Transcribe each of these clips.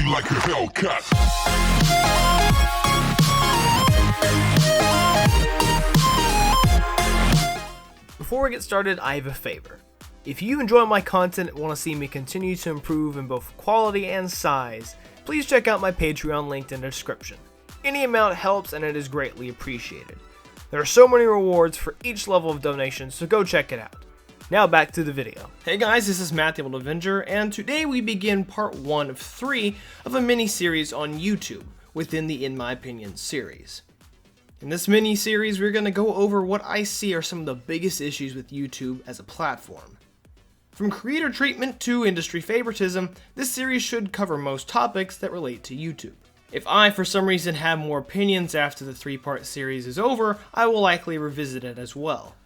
like a Hellcat. Before we get started, I have a favor. If you enjoy my content and want to see me continue to improve in both quality and size, please check out my Patreon linked in the description. Any amount helps and it is greatly appreciated. There are so many rewards for each level of donation, so go check it out. Now back to the video. Hey guys, this is Matt the EmeraldAvenger, and today we begin part 1 of 3 of a mini-series on YouTube within the In My Opinion series. In this mini-series, we're going to go over what I see are some of the biggest issues with YouTube as a platform. From creator treatment to industry favoritism, this series should cover most topics that relate to YouTube. If I, for some reason, have more opinions after the 3-part series is over, I will likely revisit it as well.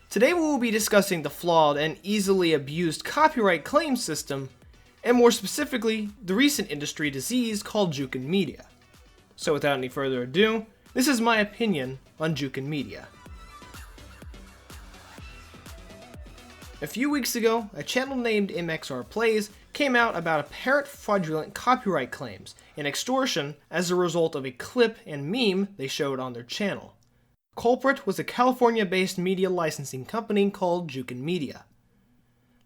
Today we will be discussing the flawed and easily abused copyright claim system, and more specifically, the recent industry disease called Jukin media. So without any further ado, this is my opinion on Jukin media. A few weeks ago, a channel named MXR Plays came out about apparent fraudulent copyright claims and extortion as a result of a clip and meme they showed on their channel. The culprit was a California-based media licensing company called Jukin Media.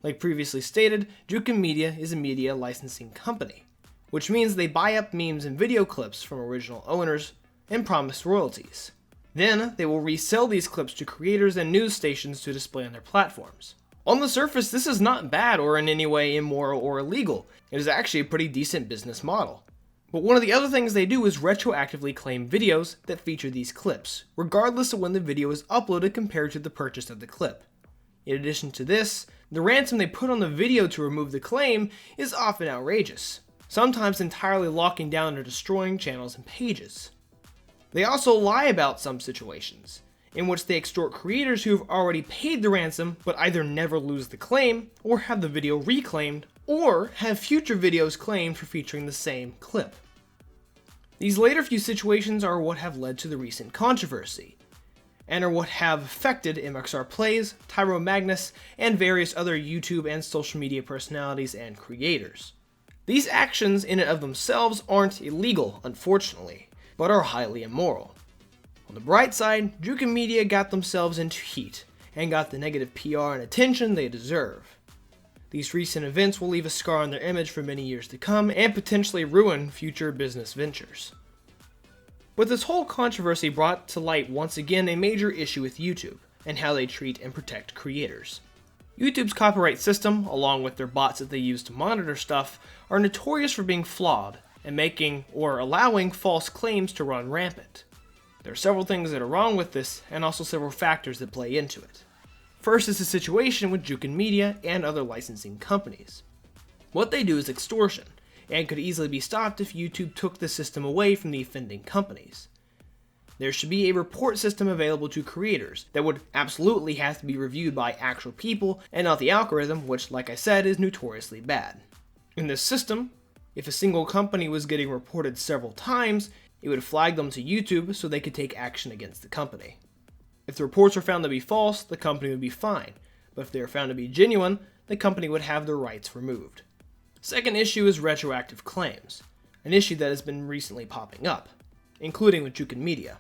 Like previously stated, Jukin Media is a media licensing company, which means they buy up memes and video clips from original owners and promise royalties. Then, they will resell these clips to creators and news stations to display on their platforms. On the surface, this is not bad or in any way immoral or illegal. It is actually a pretty decent business model. But one of the other things they do is retroactively claim videos that feature these clips, regardless of when the video is uploaded compared to the purchase of the clip. In addition to this, the ransom they put on the video to remove the claim is often outrageous, sometimes entirely locking down or destroying channels and pages. They also lie about some situations, in which they extort creators who have already paid the ransom but either never lose the claim, or have the video reclaimed, or have future videos claimed for featuring the same clip. These later few situations are what have led to the recent controversy, and are what have affected MXR Plays, Tyro Magnus, and various other YouTube and social media personalities and creators. These actions in and of themselves aren't illegal, unfortunately, but are highly immoral. On the bright side, Jukin Media got themselves into heat, and got the negative PR and attention they deserve. These recent events will leave a scar on their image for many years to come, and potentially ruin future business ventures. But this whole controversy brought to light once again a major issue with YouTube, and how they treat and protect creators. YouTube's copyright system, along with their bots that they use to monitor stuff, are notorious for being flawed, and making or allowing false claims to run rampant. There are several things that are wrong with this, and also several factors that play into it. First is the situation with Jukin Media and other licensing companies. What they do is extortion, and could easily be stopped if YouTube took the system away from the offending companies. There should be a report system available to creators that would absolutely have to be reviewed by actual people and not the algorithm, which, like I said, is notoriously bad. In this system, if a single company was getting reported several times, it would flag them to YouTube so they could take action against the company. If the reports were found to be false, the company would be fined, but if they were found to be genuine, the company would have their rights removed. Second issue is retroactive claims, an issue that has been recently popping up, including with Jukin Media.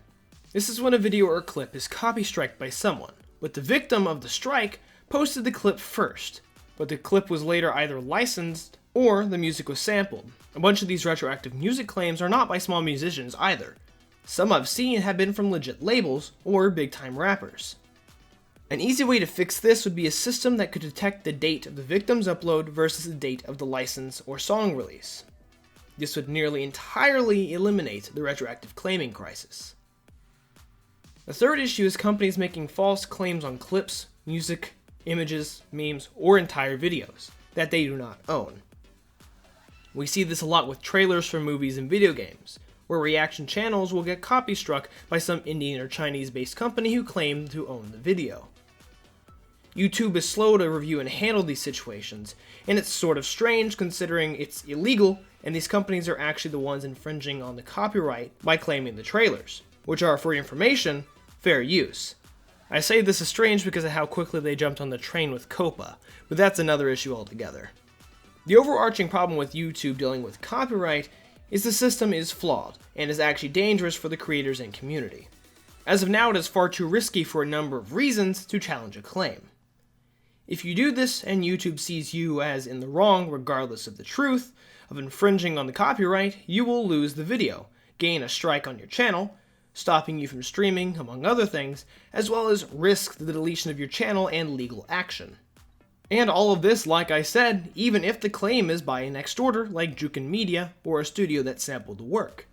This is when a video or clip is copy-striked by someone, but the victim of the strike posted the clip first, but the clip was later either licensed or the music was sampled. A bunch of these retroactive music claims are not by small musicians either. Some I've seen have been from legit labels or big-time rappers. An easy way to fix this would be a system that could detect the date of the victim's upload versus the date of the license or song release. This would nearly entirely eliminate the retroactive claiming crisis. The third issue is companies making false claims on clips, music, images, memes, or entire videos that they do not own. We see this a lot with trailers for movies and video games, where reaction channels will get copy struck by some Indian or Chinese-based company who claim to own the video. YouTube is slow to review and handle these situations, and it's sort of strange considering it's illegal and these companies are actually the ones infringing on the copyright by claiming the trailers, which are, for information, fair use. I say this is strange because of how quickly they jumped on the train with COPA, but that's another issue altogether. The overarching problem with YouTube dealing with copyright is the system is flawed and is actually dangerous for the creators and community. As of now, it is far too risky for a number of reasons to challenge a claim. If you do this and YouTube sees you as in the wrong regardless of the truth of infringing on the copyright, you will lose the video, gain a strike on your channel, stopping you from streaming, among other things, as well as risk the deletion of your channel and legal action. And all of this, like I said, even if the claim is by an extorter like Jukin Media or a studio that sampled the work.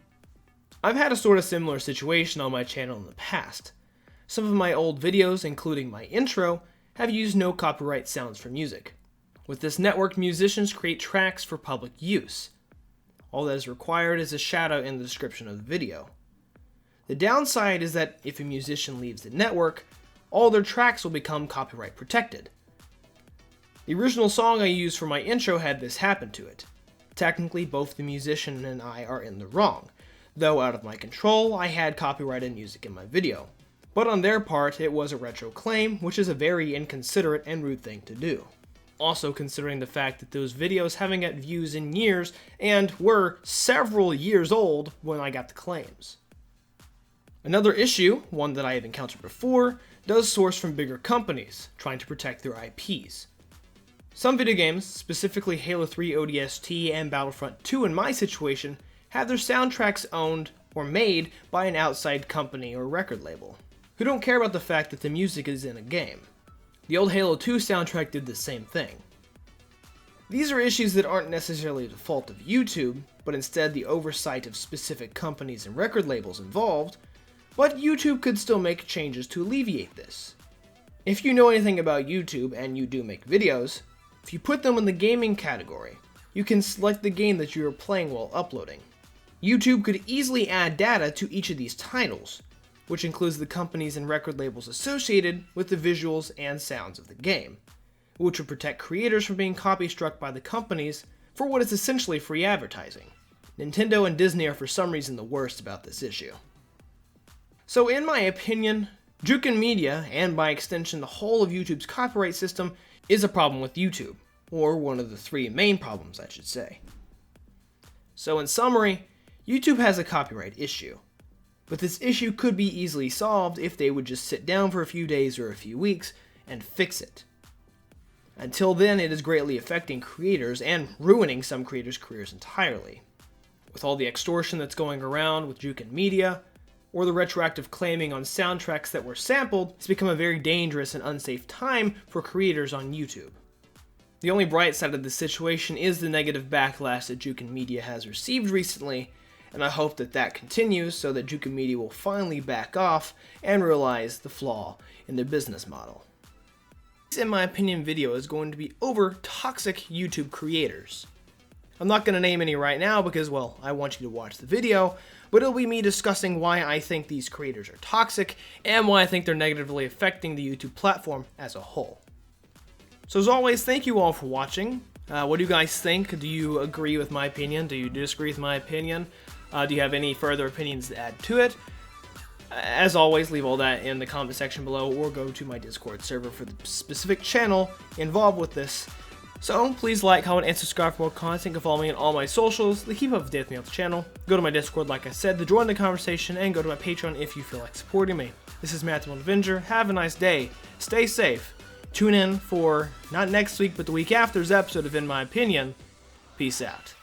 I've had a sort of similar situation on my channel in the past. Some of my old videos, including my intro, have used no copyright sounds for music. With this network, musicians create tracks for public use. All that is required is a shout-out in the description of the video. The downside is that if a musician leaves the network, all their tracks will become copyright protected. The original song I used for my intro had this happen to it. Technically, both the musician and I are in the wrong, though out of my control, I had copyrighted music in my video. But on their part, it was a retro claim, which is a very inconsiderate and rude thing to do. Also considering the fact that those videos haven't got views in years and were several years old when I got the claims. Another issue, one that I have encountered before, does source from bigger companies trying to protect their IPs. Some video games, specifically Halo 3 ODST and Battlefront 2 in my situation, have their soundtracks owned or made by an outside company or record label, who don't care about the fact that the music is in a game. The old Halo 2 soundtrack did the same thing. These are issues that aren't necessarily the fault of YouTube, but instead the oversight of specific companies and record labels involved, but YouTube could still make changes to alleviate this. If you know anything about YouTube, and you do make videos, if you put them in the gaming category, you can select the game that you are playing while uploading. YouTube could easily add data to each of these titles, which includes the companies and record labels associated with the visuals and sounds of the game, which would protect creators from being copy-struck by the companies for what is essentially free advertising. Nintendo and Disney are for some reason the worst about this issue. So in my opinion, Jukin Media, and by extension the whole of YouTube's copyright system, is a problem with YouTube, or one of the three main problems I should say. So in summary, YouTube has a copyright issue, but this issue could be easily solved if they would just sit down for a few days or a few weeks and fix it. Until then, it is greatly affecting creators and ruining some creators' careers entirely. With all the extortion that's going around with Jukin Media, or the retroactive claiming on soundtracks that were sampled, it's become a very dangerous and unsafe time for creators on YouTube. The only bright side of this situation is the negative backlash that Jukin Media has received recently, and I hope that that continues so that Jukin Media will finally back off and realize the flaw in their business model. This, in my opinion, video is going to be over toxic YouTube creators. I'm not going to name any right now because, well, I want you to watch the video, but it'll be me discussing why I think these creators are toxic and why I think they're negatively affecting the YouTube platform as a whole. So as always, thank you all for watching. What do you guys think? Do you agree with my opinion? Do you disagree with my opinion? Do you have any further opinions to add to it? As always, leave all that in the comment section below or go to my Discord server for the specific channel involved with this. So please like, comment, and subscribe for more content. Go follow me on all my socials to keep up to date with me on the channel. Go to my Discord, like I said, to join the conversation, and go to my Patreon if you feel like supporting me. This is EmeraldAvengerG. Have a nice day. Stay safe. Tune in for, not next week, but the week after's episode of In My Opinion. Peace out.